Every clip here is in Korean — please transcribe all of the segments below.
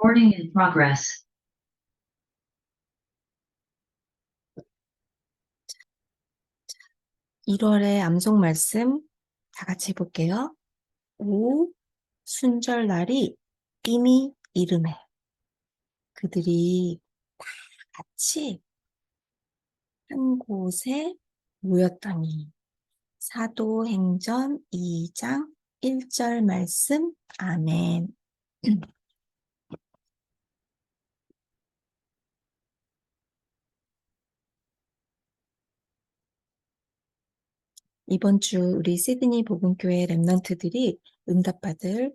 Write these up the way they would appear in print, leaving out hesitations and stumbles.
Recording in progress. 1월의 암송 말씀 다 같이 해볼게요. 오 순절날이 이미 이름해. 그들이 다 같이 한 곳에 모였더니. 사도행전 2장 1절 말씀. 아멘. 이번 주 우리 시드니 복음교회 랩런트들이 응답받을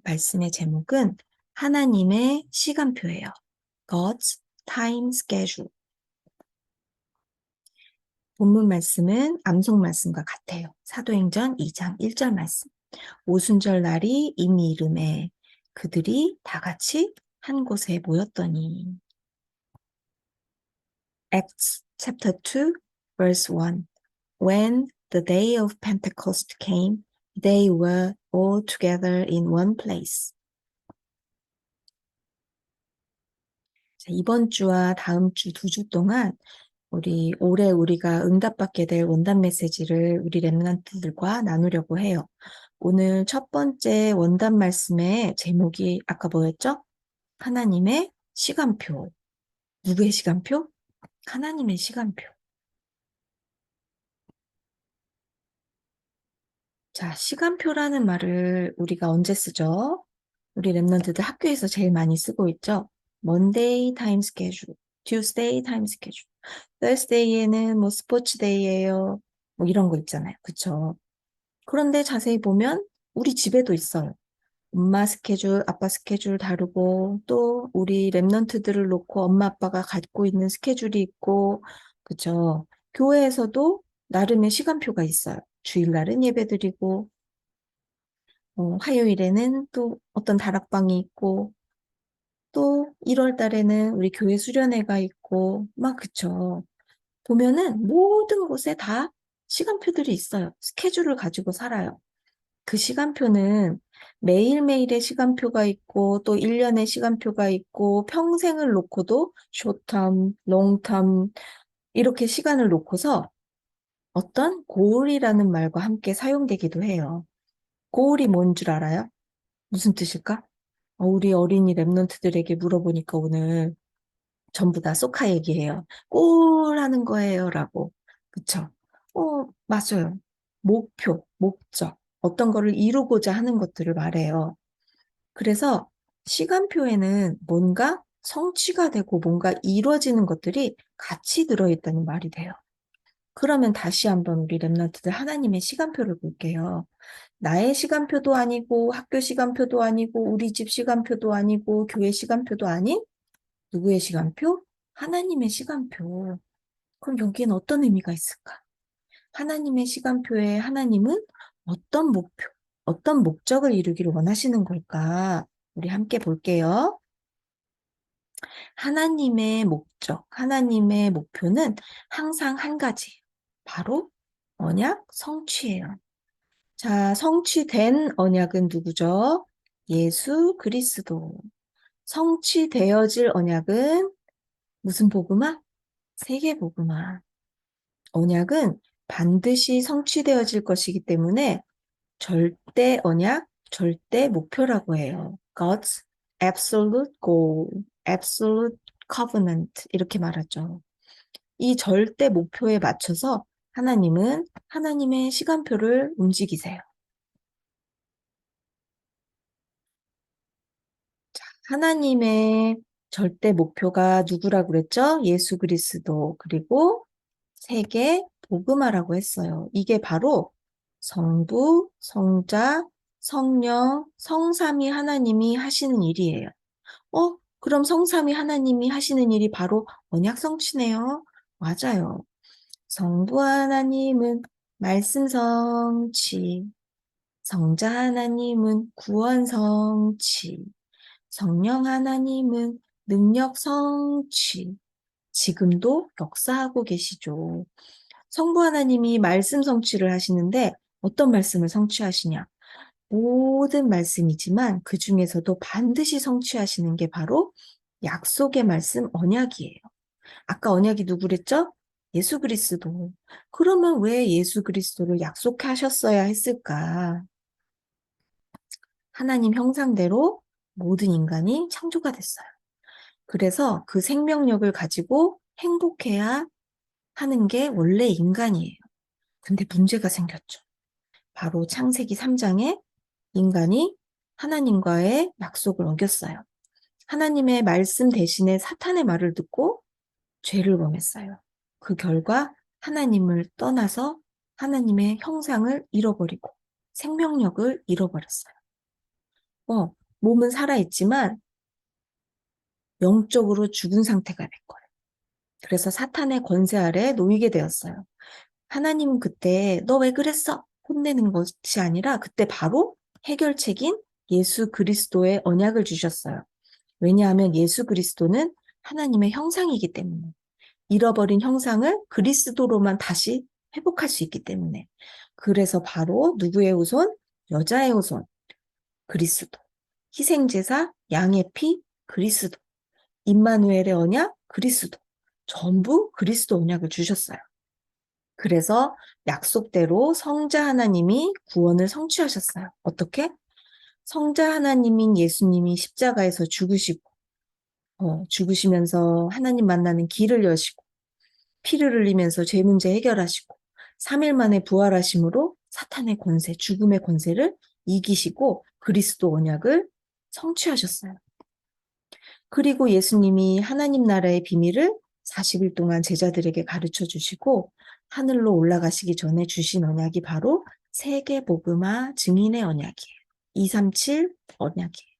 말씀의 제목은 하나님의 시간표예요. God's time schedule. 본문 말씀은 암송 말씀과 같아요. 사도행전 2장 1절 말씀. 오순절 날이 이미 이름에 그들이 다 같이 한 곳에 모였더니. Acts chapter 2 verse 1. When the day of Pentecost came, they were all together in one place. 자, 이번 주와 다음 주 2주 동안 올해 우리가 응답받게 될 원단 메시지를 우리 랩런트들과 나누려고 해요. 오늘 첫 번째 원단 말씀의 제목이 아까 뭐였죠? 하나님의 시간표. 누구의 시간표? 하나님의 시간표. 자, 시간표라는 말을 우리가 언제 쓰죠? 우리 랩런트들 학교에서 제일 많이 쓰고 있죠? Monday time schedule, Tuesday time schedule, Thursday에는 뭐 스포츠 데이예요. 뭐 이런 거 있잖아요. 그쵸? 그런데 자세히 보면 우리 집에도 있어요. 엄마 스케줄, 아빠 스케줄 다르고 또 우리 랩런트들을 놓고 엄마 아빠가 갖고 있는 스케줄이 있고 그쵸? 교회에서도 나름의 시간표가 있어요. 주일날은 예배드리고 화요일에는 또 어떤 다락방이 있고 또 1월 달에는 우리 교회 수련회가 있고 막 그쵸? 보면은 모든 곳에 다 시간표들이 있어요. 스케줄을 가지고 살아요. 그 시간표는 매일매일의 시간표가 있고 또 1년의 시간표가 있고 평생을 놓고도 short-term, long-term 이렇게 시간을 놓고서 어떤 goal이라는 말과 함께 사용되기도 해요. goal이 뭔 줄 알아요? 무슨 뜻일까? 우리 어린이 랩런트들에게 물어보니까 오늘 전부 다 소카 얘기해요. 골 하는 거예요 라고. 그쵸? 맞아요. 목표, 목적, 어떤 거를 이루고자 하는 것들을 말해요. 그래서 시간표에는 뭔가 성취가 되고 뭔가 이루어지는 것들이 같이 들어있다는 말이 돼요. 그러면 다시 한번 우리 랩런트들 하나님의 시간표를 볼게요. 나의 시간표도 아니고 학교 시간표도 아니고 우리 집 시간표도 아니고 교회 시간표도 아닌 누구의 시간표? 하나님의 시간표. 그럼 여기엔 어떤 의미가 있을까? 하나님의 시간표에 하나님은 어떤 목표, 어떤 목적을 이루기를 원하시는 걸까? 우리 함께 볼게요. 하나님의 목적, 하나님의 목표는 항상 한 가지. 바로 언약 성취예요. 자, 성취된 언약은 누구죠? 예수 그리스도. 성취되어질 언약은 무슨 복음화? 세계 복음화. 언약은 반드시 성취되어질 것이기 때문에 절대 언약, 절대 목표라고 해요. God's absolute goal, absolute covenant 이렇게 말하죠. 이 절대 목표에 맞춰서 하나님은 하나님의 시간표를 움직이세요. 하나님의 절대 목표가 누구라고 그랬죠? 예수 그리스도 그리고 세계 복음화라고 했어요. 이게 바로 성부, 성자, 성령, 성삼위 하나님이 하시는 일이에요. 그럼 성삼위 하나님이 하시는 일이 바로 언약 성취네요. 맞아요. 성부 하나님은 말씀 성취, 성자 하나님은 구원 성취, 성령 하나님은 능력 성취, 지금도 역사하고 계시죠. 성부 하나님이 말씀 성취를 하시는데 어떤 말씀을 성취하시냐? 모든 말씀이지만 그 중에서도 반드시 성취하시는 게 바로 약속의 말씀 언약이에요. 아까 언약이 누구랬죠? 예수 그리스도. 그러면 왜 예수 그리스도를 약속하셨어야 했을까? 하나님 형상대로 모든 인간이 창조가 됐어요. 그래서 그 생명력을 가지고 행복해야 하는 게 원래 인간이에요. 근데 문제가 생겼죠. 바로 창세기 3장에 인간이 하나님과의 약속을 어겼어요. 하나님의 말씀 대신에 사탄의 말을 듣고 죄를 범했어요. 그 결과 하나님을 떠나서 하나님의 형상을 잃어버리고 생명력을 잃어버렸어요. 몸은 살아있지만 영적으로 죽은 상태가 된 거예요. 그래서 사탄의 권세 아래 놓이게 되었어요. 하나님은 그때 너 왜 그랬어? 혼내는 것이 아니라 그때 바로 해결책인 예수 그리스도의 언약을 주셨어요. 왜냐하면 예수 그리스도는 하나님의 형상이기 때문에 잃어버린 형상을 그리스도로만 다시 회복할 수 있기 때문에 그래서 바로 누구의 후손? 여자의 후손 그리스도 희생제사 양의 피 그리스도 임마누엘의 언약 그리스도 전부 그리스도 언약을 주셨어요. 그래서 약속대로 성자 하나님이 구원을 성취하셨어요. 어떻게? 성자 하나님인 예수님이 십자가에서 죽으시면서 하나님 만나는 길을 여시고, 피를 흘리면서 죄 문제 해결하시고, 3일 만에 부활하심으로 사탄의 권세, 죽음의 권세를 이기시고 그리스도 언약을 성취하셨어요. 그리고 예수님이 하나님 나라의 비밀을 40일 동안 제자들에게 가르쳐 주시고 하늘로 올라가시기 전에 주신 언약이 바로 세계복음화 증인의 언약이에요. 237 언약이에요.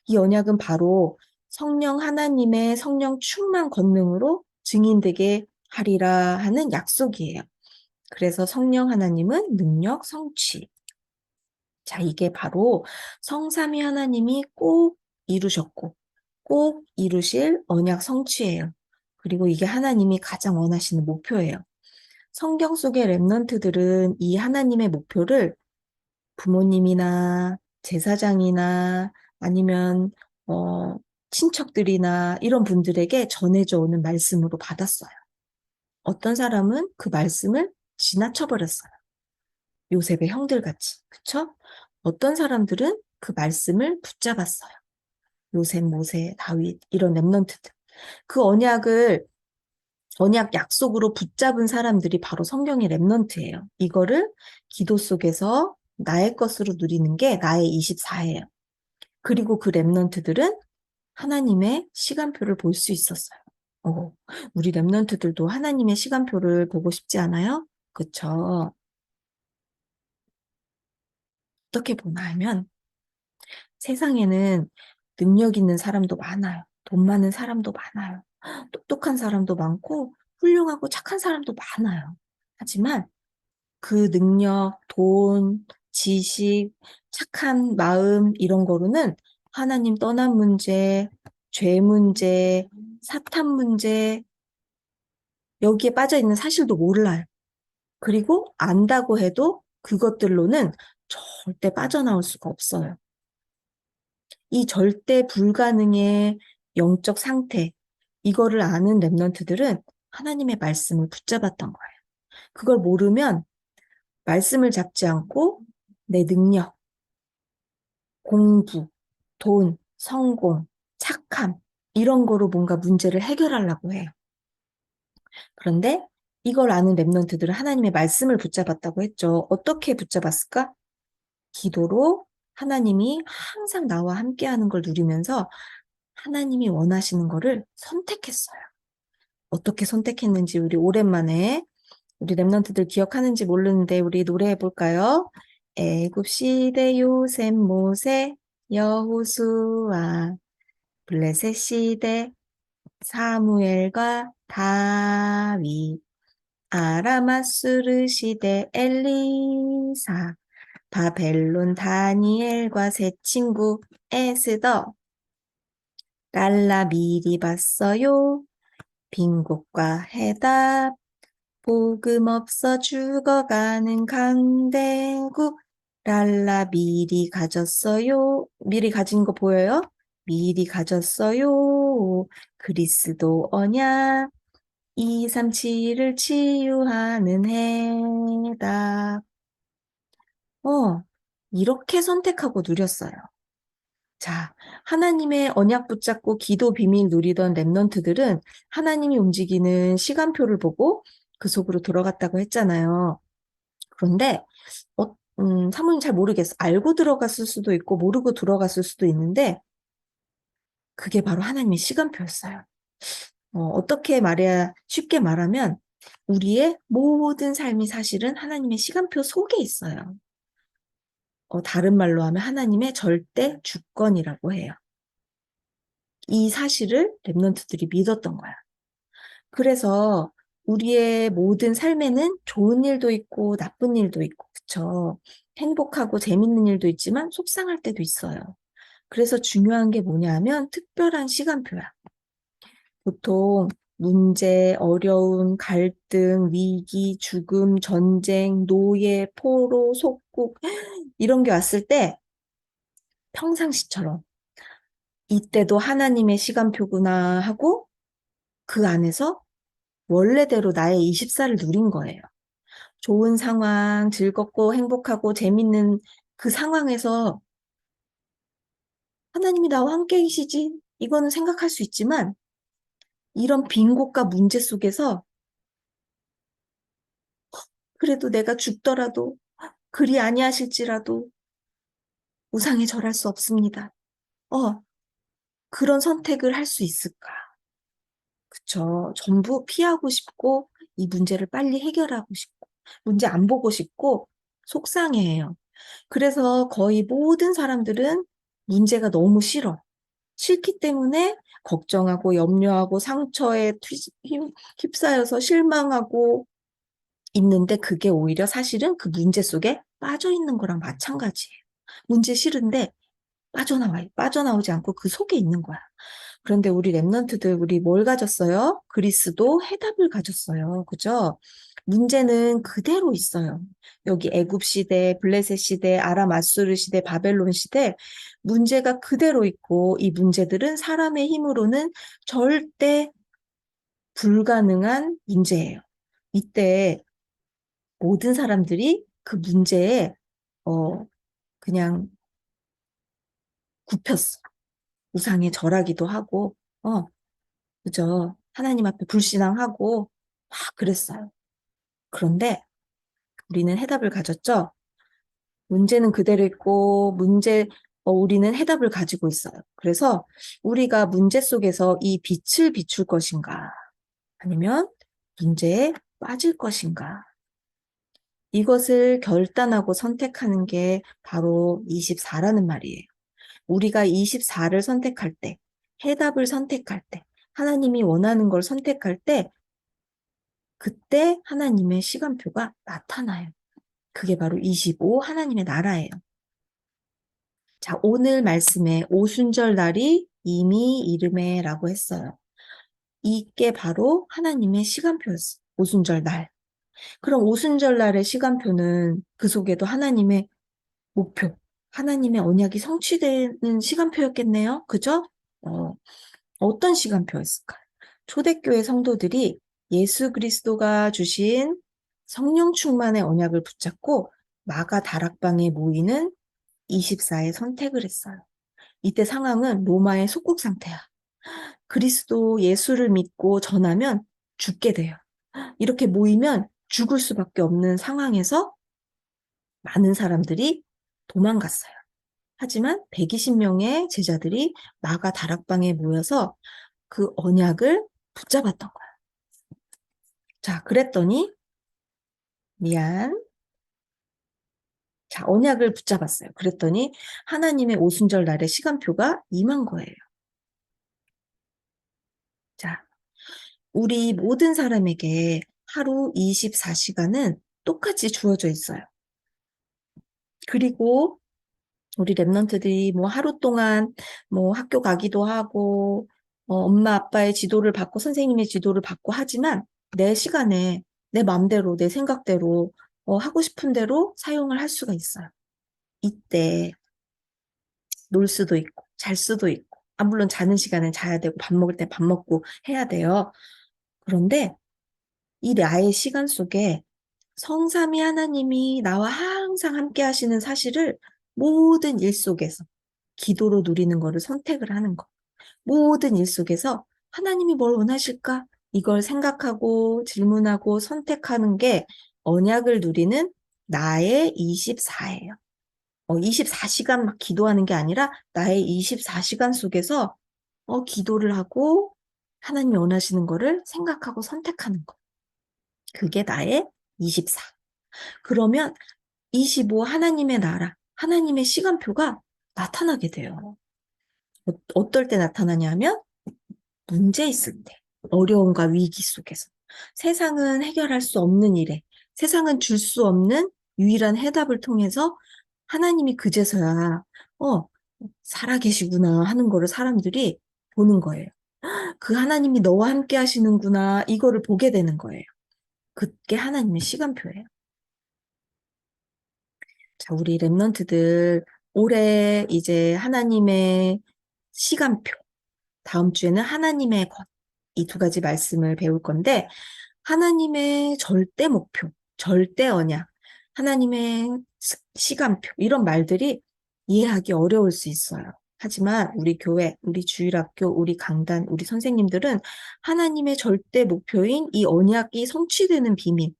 이 언약은 바로 성령 하나님의 성령 충만 권능으로 증인되게 하리라 하는 약속이에요. 그래서 성령 하나님은 능력, 성취. 자, 이게 바로 성삼위 하나님이 꼭 이루셨고 꼭 이루실 언약 성취예요. 그리고 이게 하나님이 가장 원하시는 목표예요. 성경 속의 렘넌트들은 이 하나님의 목표를 부모님이나 제사장이나 아니면 친척들이나 이런 분들에게 전해져 오는 말씀으로 받았어요. 어떤 사람은 그 말씀을 지나쳐 버렸어요. 요셉의 형들같이. 그쵸? 어떤 사람들은 그 말씀을 붙잡았어요. 요셉, 모세, 다윗 이런 렘넌트들. 그 언약 약속으로 붙잡은 사람들이 바로 성경의 렘넌트예요. 이거를 기도 속에서 나의 것으로 누리는 게 나의 24예요. 그리고 그 렘넌트들은 하나님의 시간표를 볼 수 있었어요. 어, 우리 렘넌트들도 하나님의 시간표를 보고 싶지 않아요? 그쵸? 어떻게 보나 하면 세상에는 능력 있는 사람도 많아요. 돈 많은 사람도 많아요. 똑똑한 사람도 많고 훌륭하고 착한 사람도 많아요. 하지만 그 능력, 돈, 지식, 착한 마음 이런 거로는 하나님 떠난 문제, 죄 문제, 사탄 문제 여기에 빠져 있는 사실도 몰라요. 그리고 안다고 해도 그것들로는 절대 빠져나올 수가 없어요. 이 절대 불가능의 영적 상태, 이거를 아는 렘넌트들은 하나님의 말씀을 붙잡았던 거예요. 그걸 모르면 말씀을 잡지 않고 내 능력, 공부, 돈, 성공, 착함, 이런 거로 뭔가 문제를 해결하려고 해요. 그런데 이걸 아는 렘넌트들은 하나님의 말씀을 붙잡았다고 했죠. 어떻게 붙잡았을까? 기도로 하나님이 항상 나와 함께하는 걸 누리면서 하나님이 원하시는 거를 선택했어요. 어떻게 선택했는지 우리 오랜만에 우리 렘넌트들 기억하는지 모르는데 우리 노래해 볼까요? 애굽 시대 요셉 모세 여호수아 블레셋 시대 사무엘과 다윗 아라마스르 시대 엘리사 바벨론 다니엘과 세 친구 에스더 랄라 미리 봤어요 빈곳과 해답 복음 없어 죽어가는 강대국 랄라 미리 가졌어요. 미리 가진 거 보여요? 미리 가졌어요. 그리스도 언약 237을 치유하는 해다. 어, 이렇게 선택하고 누렸어요. 자, 하나님의 언약 붙잡고 기도 비밀 누리던 랩넌트들은 하나님이 움직이는 시간표를 보고 그 속으로 들어갔다고 했잖아요. 그런데 사모님 잘 모르겠어. 알고 들어갔을 수도 있고 모르고 들어갔을 수도 있는데 그게 바로 하나님의 시간표였어요. 어떻게 말해야 쉽게 말하면 우리의 모든 삶이 사실은 하나님의 시간표 속에 있어요. 다른 말로 하면 하나님의 절대 주권이라고 해요. 이 사실을 랩넌트들이 믿었던 거야. 그래서 우리의 모든 삶에는 좋은 일도 있고 나쁜 일도 있고, 그쵸? 행복하고 재밌는 일도 있지만 속상할 때도 있어요. 그래서 중요한 게 뭐냐 하면 특별한 시간표야. 보통 문제, 어려움, 갈등, 위기, 죽음, 전쟁, 노예, 포로, 속국 이런 게 왔을 때 평상시처럼 이때도 하나님의 시간표구나 하고 그 안에서 원래대로 나의 24를 누린 거예요. 좋은 상황, 즐겁고 행복하고 재밌는 그 상황에서 하나님이 나와 함께 계시지? 이거는 생각할 수 있지만 이런 빈 곳과 문제 속에서 그래도 내가 죽더라도 그리 아니하실지라도 우상에 절할 수 없습니다. 어, 그런 선택을 할 수 있을까? 그쵸. 전부 피하고 싶고 이 문제를 빨리 해결하고 싶고 문제 안 보고 싶고 속상해해요. 그래서 거의 모든 사람들은 문제가 너무 싫어. 싫기 때문에 걱정하고 염려하고 상처에 휩싸여서 실망하고 있는데 그게 오히려 사실은 그 문제 속에 빠져 있는 거랑 마찬가지예요. 문제 싫은데 빠져나오지 않고 그 속에 있는 거야. 그런데 우리 랩런트들, 우리 뭘 가졌어요? 그리스도 해답을 가졌어요. 그죠? 문제는 그대로 있어요. 여기 애굽 시대, 블레셋 시대, 아람 아수르 시대, 바벨론 시대, 문제가 그대로 있고 이 문제들은 사람의 힘으로는 절대 불가능한 문제예요. 이때 모든 사람들이 그 문제에 어, 그냥 굽혔어. 우상에 절하기도 하고, 그죠. 하나님 앞에 불신앙하고, 막 그랬어요. 그런데 우리는 해답을 가졌죠? 문제는 그대로 있고, 우리는 해답을 가지고 있어요. 그래서 우리가 문제 속에서 이 빛을 비출 것인가, 아니면 문제에 빠질 것인가, 이것을 결단하고 선택하는 게 바로 24라는 말이에요. 우리가 24를 선택할 때, 해답을 선택할 때, 하나님이 원하는 걸 선택할 때, 그때 하나님의 시간표가 나타나요. 그게 바로 25 하나님의 나라예요. 자, 오늘 말씀에 오순절 날이 이미 이름에라고 했어요. 이게 바로 하나님의 시간표였어요. 오순절 날. 그럼 오순절 날의 시간표는 그 속에도 하나님의 목표, 하나님의 언약이 성취되는 시간표였겠네요. 그죠? 어, 어떤 시간표였을까요? 초대교회 성도들이 예수 그리스도가 주신 성령 충만의 언약을 붙잡고 마가 다락방에 모이는 24의 선택을 했어요. 이때 상황은 로마의 속국 상태야. 그리스도 예수를 믿고 전하면 죽게 돼요. 이렇게 모이면 죽을 수밖에 없는 상황에서 많은 사람들이 도망갔어요. 하지만 120명의 제자들이 마가 다락방에 모여서 그 언약을 붙잡았던 거야. 자, 그랬더니 미안. 자, 언약을 붙잡았어요. 그랬더니 하나님의 오순절 날의 시간표가 임한 거예요. 자, 우리 모든 사람에게 하루 24시간은 똑같이 주어져 있어요. 그리고 우리 랩런트들이 뭐 하루 동안 뭐 학교 가기도 하고 엄마 아빠의 지도를 받고 선생님의 지도를 받고 하지만 내 시간에 내 맘대로 내 생각대로 하고 싶은 대로 사용을 할 수가 있어요. 이때 놀 수도 있고 잘 수도 있고, 물론 자는 시간엔 자야 되고 밥 먹을 때 밥 먹고 해야 돼요. 그런데 이 나의 시간 속에 성삼위 하나님이 나와 항상 함께 하시는 사실을 모든 일 속에서 기도로 누리는 거를 선택을 하는 거. 모든 일 속에서 하나님이 뭘 원하실까? 이걸 생각하고 질문하고 선택하는 게 언약을 누리는 나의 24예요. 24시간 막 기도하는 게 아니라 나의 24시간 속에서 기도를 하고 하나님이 원하시는 거를 생각하고 선택하는 거. 그게 나의 24. 그러면 25 하나님의 나라, 하나님의 시간표가 나타나게 돼요. 어떨 때 나타나냐면 문제 있을 때, 어려움과 위기 속에서. 세상은 해결할 수 없는 일에, 세상은 줄 수 없는 유일한 해답을 통해서 하나님이 그제서야, 살아계시구나 하는 거를 사람들이 보는 거예요. 그 하나님이 너와 함께 하시는구나, 이거를 보게 되는 거예요. 그게 하나님의 시간표예요. 자, 우리 랩런트들 올해 이제 하나님의 시간표, 다음 주에는 하나님의 것, 이 두 가지 말씀을 배울 건데, 하나님의 절대 목표, 절대 언약, 하나님의 시간표, 이런 말들이 이해하기 어려울 수 있어요. 하지만 우리 교회, 우리 주일학교, 우리 강단, 우리 선생님들은 하나님의 절대 목표인 이 언약이 성취되는 비밀,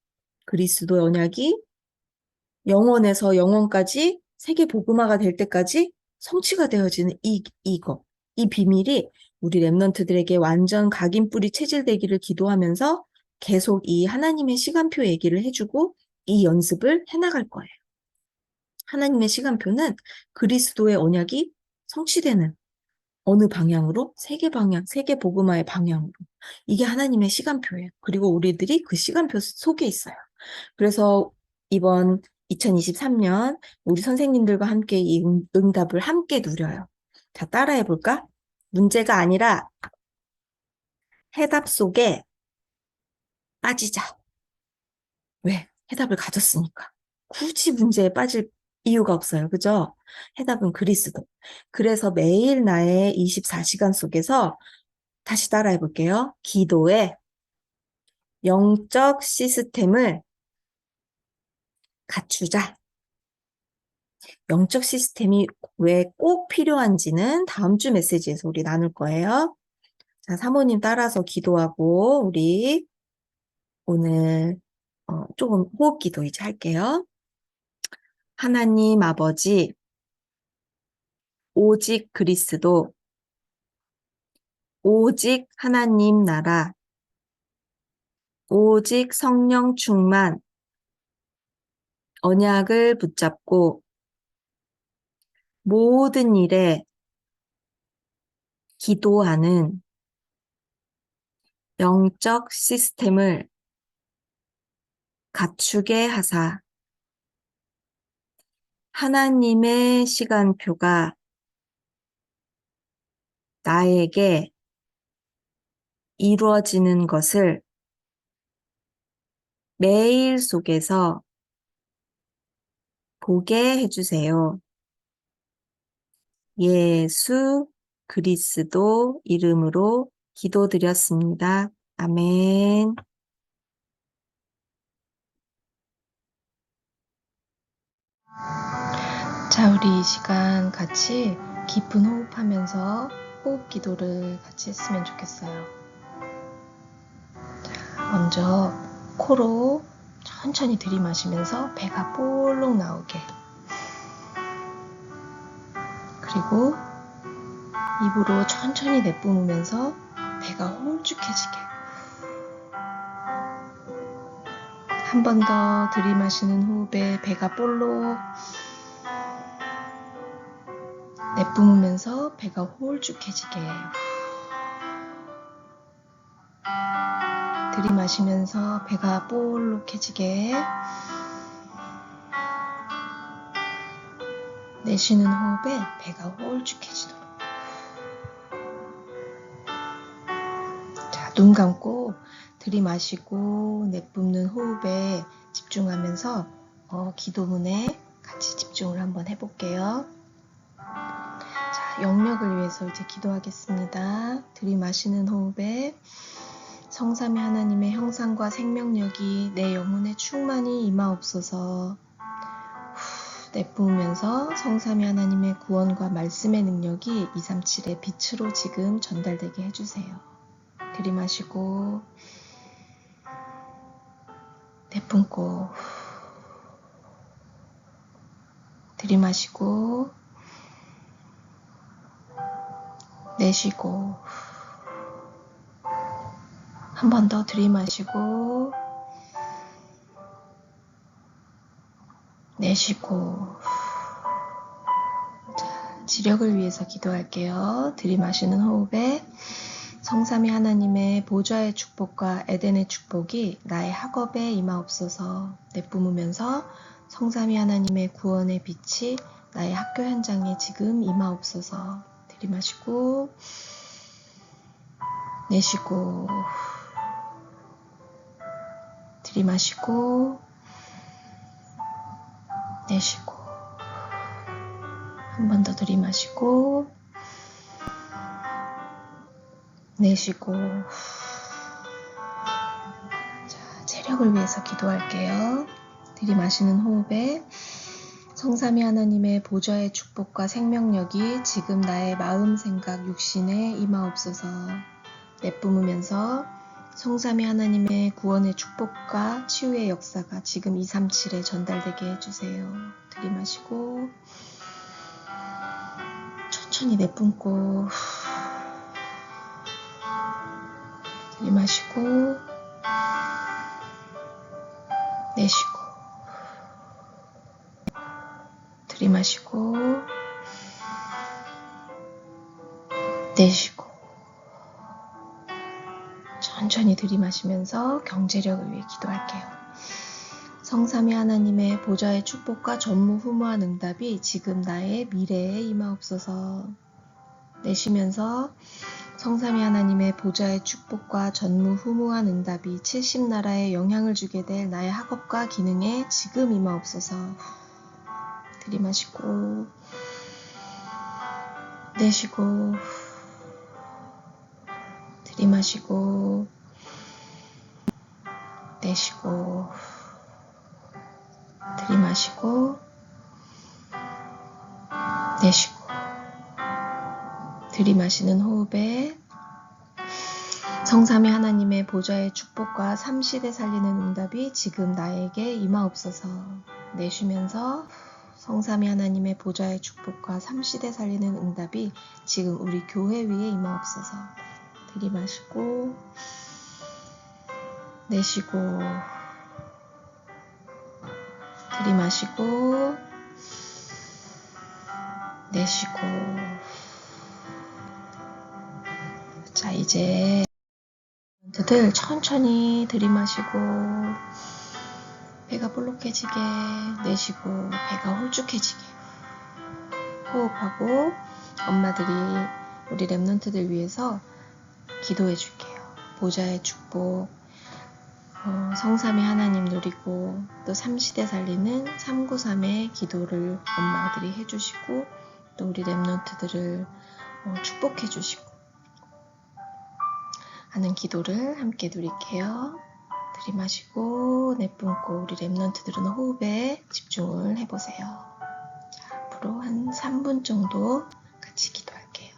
그리스도의 언약이 영원에서 영원까지 세계 복음화가 될 때까지 성취가 되어지는 이 비밀이 우리 랩런트들에게 완전 각인뿌리 체질되기를 기도하면서 계속 이 하나님의 시간표 얘기를 해주고 이 연습을 해나갈 거예요. 하나님의 시간표는 그리스도의 언약이 성취되는 어느 방향으로? 세계 방향, 세계 복음화의 방향으로. 이게 하나님의 시간표예요. 그리고 우리들이 그 시간표 속에 있어요. 그래서 이번 2023년 우리 선생님들과 함께 이 응답을 함께 누려요. 자, 따라해 볼까? 문제가 아니라 해답 속에 빠지자. 왜? 해답을 가졌으니까. 굳이 문제에 빠질 이유가 없어요. 그죠? 해답은 그리스도. 그래서 매일 나의 24시간 속에서 다시 따라해 볼게요. 기도의 영적 시스템을 갖추자. 영적 시스템이 왜 꼭 필요한지는 다음 주 메시지에서 우리 나눌 거예요. 자, 사모님 따라서 기도하고 우리 오늘 조금 호흡 기도 이제 할게요. 하나님 아버지, 오직 그리스도, 오직 하나님 나라, 오직 성령 충만, 언약을 붙잡고 모든 일에 기도하는 영적 시스템을 갖추게 하사 하나님의 시간표가 나에게 이루어지는 것을 매일 속에서 보게 해주세요. 예수 그리스도 이름으로 기도드렸습니다. 아멘. 자, 우리 이 시간 같이 깊은 호흡하면서 호흡 기도를 같이 했으면 좋겠어요. 먼저 코로 천천히 들이마시면서 배가 볼록 나오게, 그리고 입으로 천천히 내뿜으면서 배가 홀쭉해지게. 한 번 더 들이마시는 호흡에 배가 볼록, 내뿜으면서 배가 홀쭉해지게. 들이마시면서 배가 볼록해지게. 내쉬는 호흡에 배가 홀쭉해지도록. 자, 눈 감고 들이마시고 내뿜는 호흡에 집중하면서 기도문에 같이 집중을 한번 해볼게요. 자, 영역을 위해서 이제 기도하겠습니다. 들이마시는 호흡에 성삼위 하나님의 형상과 생명력이 내 영혼에 충만히 임하옵소서. 내뿜으면서 성삼위 하나님의 구원과 말씀의 능력이 237의 빛으로 지금 전달되게 해주세요. 들이마시고 내뿜고 들이마시고 내쉬고 한 번 더 들이마시고 내쉬고. 자, 지력을 위해서 기도할게요. 들이마시는 호흡에 성삼위 하나님의 보좌의 축복과 에덴의 축복이 나의 학업에 임하옵소서. 내뿜으면서 성삼위 하나님의 구원의 빛이 나의 학교 현장에 지금 임하옵소서. 들이마시고 내쉬고 들이마시고 내쉬고 한 번 더 들이마시고 내쉬고. 자, 체력을 위해서 기도할게요. 들이마시는 호흡에 성삼위 하나님의 보좌의 축복과 생명력이 지금 나의 마음, 생각, 육신에 임하옵소서. 내뿜으면서 성삼위 하나님의 구원의 축복과 치유의 역사가 지금 237에 전달되게 해주세요. 들이마시고 천천히 내뿜고 들이마시고 내쉬고 들이마시고 내쉬고. 천천히 들이마시면서 경제력을 위해 기도할게요. 성삼위 하나님의 보좌의 축복과 전무후무한 응답이 지금 나의 미래에 임하옵소서. 내쉬면서 성삼위 하나님의 보좌의 축복과 전무후무한 응답이 70나라에 영향을 주게 될 나의 학업과 기능에 지금 임하옵소서. 들이마시고 내쉬고 들이마시고 내쉬고 들이마시고 내쉬고. 들이마시는 호흡에 성삼위 하나님의 보좌의 축복과 삼시대 살리는 응답이 지금 나에게 임하옵소서. 내쉬면서 성삼위 하나님의 보좌의 축복과 삼시대 살리는 응답이 지금 우리 교회 위에 임하옵소서. 들이마시고 내쉬고 들이마시고 내쉬고. 자, 이제 멘트들 천천히 들이마시고 배가 볼록해지게 내쉬고 배가 홀쭉해지게 호흡하고 엄마들이 우리 랩런트들 위해서 기도해 줄게요. 보좌의 축복, 성삼위 하나님 누리고 또 삼시대 살리는 393의 기도를 엄마들이 해주시고 또 우리 랩런트들을 축복해 주시고 하는 기도를 함께 누릴게요. 들이마시고 내뿜고 우리 랩런트들은 호흡에 집중을 해보세요. 자, 앞으로 한 3분 정도 같이 기도할게요.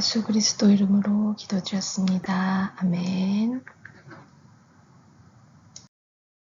예수 그리스도 이름으로 기도드렸습니다. 아멘.